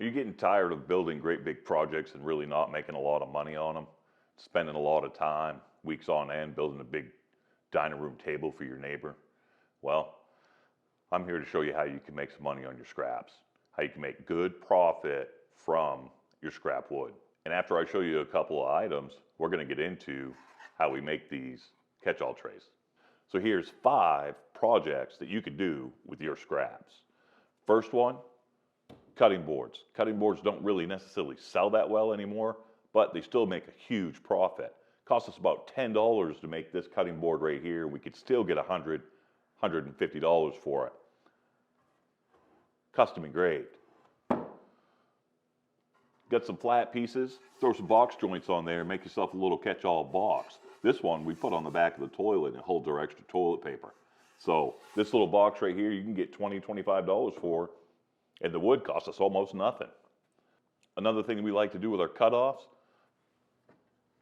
Are you getting tired of building great big projects and really not making a lot of money on them? Spending a lot of time, weeks on end, building a big dining room table for your neighbor? Well, I'm here to show you how you can make some money on your scraps, how you can make good profit from your scrap wood. And after I show you a couple of items, we're going to get into how we make these catch-all trays. So here's 5 projects that you could do with your scraps. First one, cutting boards. Cutting boards don't really necessarily sell that well anymore, but they still make a huge profit. It costs us about $10 to make this cutting board right here. We could still get $100, $150 for it. Custom engraved. Got some flat pieces, throw some box joints on there, make yourself a little catch-all box. This one we put on the back of the toilet and it holds our extra toilet paper. So this little box right here you can get $20, $25 for, and the wood costs us almost nothing. Another thing we like to do with our cutoffs,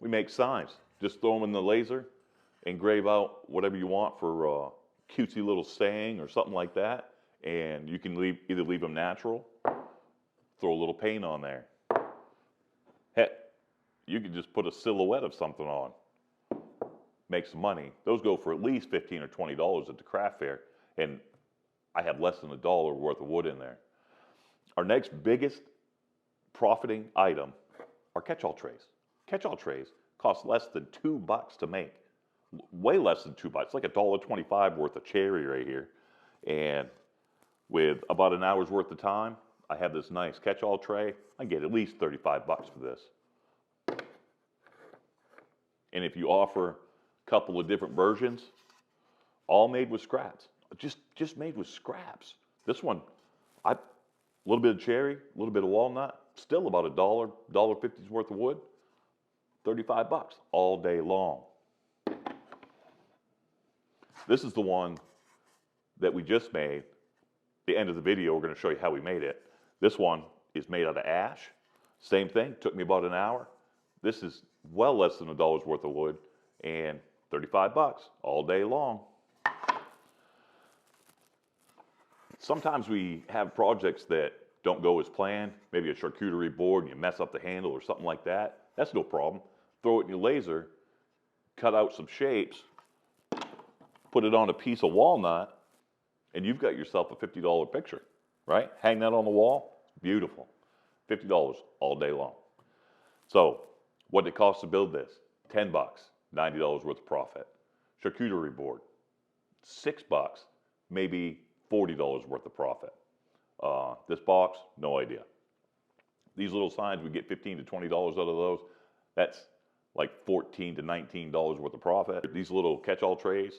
we make signs. Just throw them in the laser, engrave out whatever you want for a cutesy little saying or something like that, and you can either leave them natural, throw a little paint on there. Heck, you could just put a silhouette of something on. Make some money. Those go for at least $15 or $20 at the craft fair, and I have less than $1 worth of wood in there. Our next biggest profiting item are catch-all trays. Catch-all trays cost less than $2 to make. Way less than $2. It's like $1.25 worth of cherry right here. And with about an hour's worth of time, I have this nice catch-all tray. I get at least $35 for this. And if you offer a couple of different versions, all made with scraps, just made with scraps. This one, a little bit of cherry, a little bit of walnut, still about $1, $1.50 worth of wood, $35 all day long. This is the one that we just made. The end of the video, we're going to show you how we made it. This one is made out of ash. Same thing, took me about an hour. This is well less than $1 worth of wood and $35 all day long. Sometimes we have projects that don't go as planned, maybe a charcuterie board and you mess up the handle or something like that. That's no problem. Throw it in your laser, cut out some shapes, put it on a piece of walnut, and you've got yourself a $50 picture, right? Hang that on the wall, beautiful. $50 all day long. So what did it cost to build this? $10, $90 worth of profit. Charcuterie board, $6, maybe $40 worth of profit. This box, no idea. These little signs, we get $15 to $20 out of those. That's like $14 to $19 worth of profit. These little catch-all trays,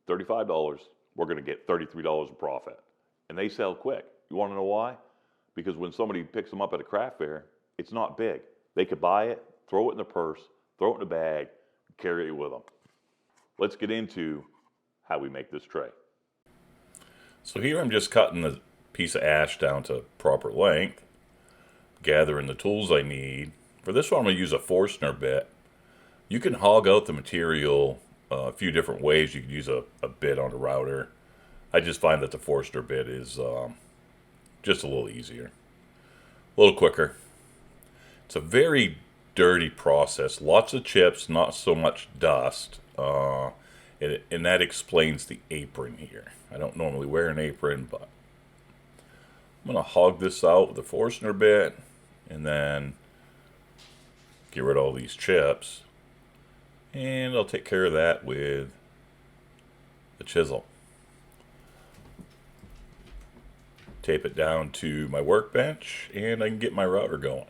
$35. We're going to get $33 of profit. And they sell quick. You want to know why? Because when somebody picks them up at a craft fair, it's not big. They could buy it, throw it in their purse, throw it in a bag, carry it with them. Let's get into how we make this tray. So here I'm just cutting the piece of ash down to proper length, gathering the tools I need. For this one I'm going to use a Forstner bit. You can hog out the material a few different ways. You can use a bit on a router. I just find that the Forstner bit is just a little easier, a little quicker. It's a very dirty process. Lots of chips, not so much dust. And that explains the apron here. I don't normally wear an apron, but I'm going to hog this out with the Forstner bit and then get rid of all these chips. And I'll take care of that with the chisel. Tape it down to my workbench and I can get my router going.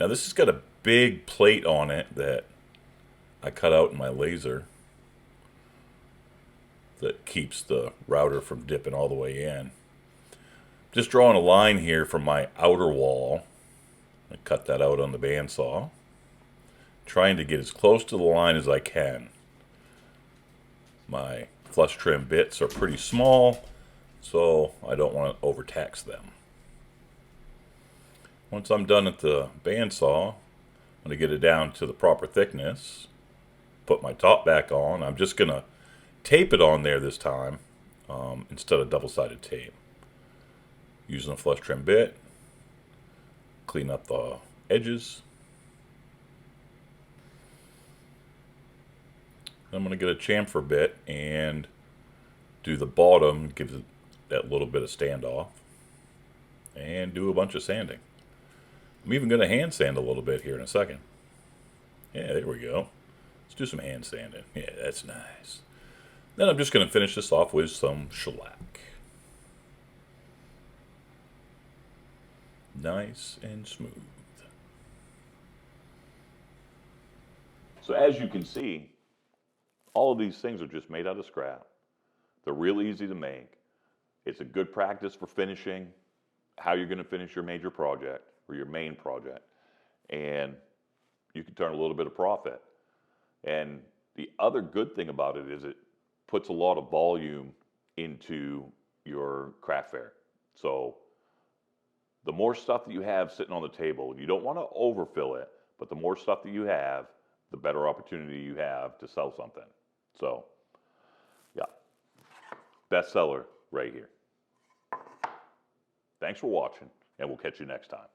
Now this has got a big plate on it that I cut out in my laser that keeps the router from dipping all the way in. Just drawing a line here from my outer wall. I cut that out on the bandsaw. Trying to get as close to the line as I can. My flush trim bits are pretty small, so I don't want to overtax them. Once I'm done at the bandsaw, I'm going to get it down to the proper thickness, put my top back on. I'm just going to tape it on there this time instead of double-sided tape. Using a flush trim bit, clean up the edges. I'm going to get a chamfer bit and do the bottom, gives it that little bit of standoff, and do a bunch of sanding. I'm even going to hand sand a little bit here in a second. Yeah, there we go. Let's do some hand sanding. Yeah, that's nice. Then I'm just going to finish this off with some shellac. Nice and smooth. So as you can see, all of these things are just made out of scrap. They're real easy to make. It's a good practice for finishing, how you're going to finish your major project or your main project. And you can turn a little bit of profit. And the other good thing about it is it puts a lot of volume into your craft fair. So the more stuff that you have sitting on the table, you don't want to overfill it, but the more stuff that you have, the better opportunity you have to sell something. So, yeah, bestseller right here. Thanks for watching, and we'll catch you next time.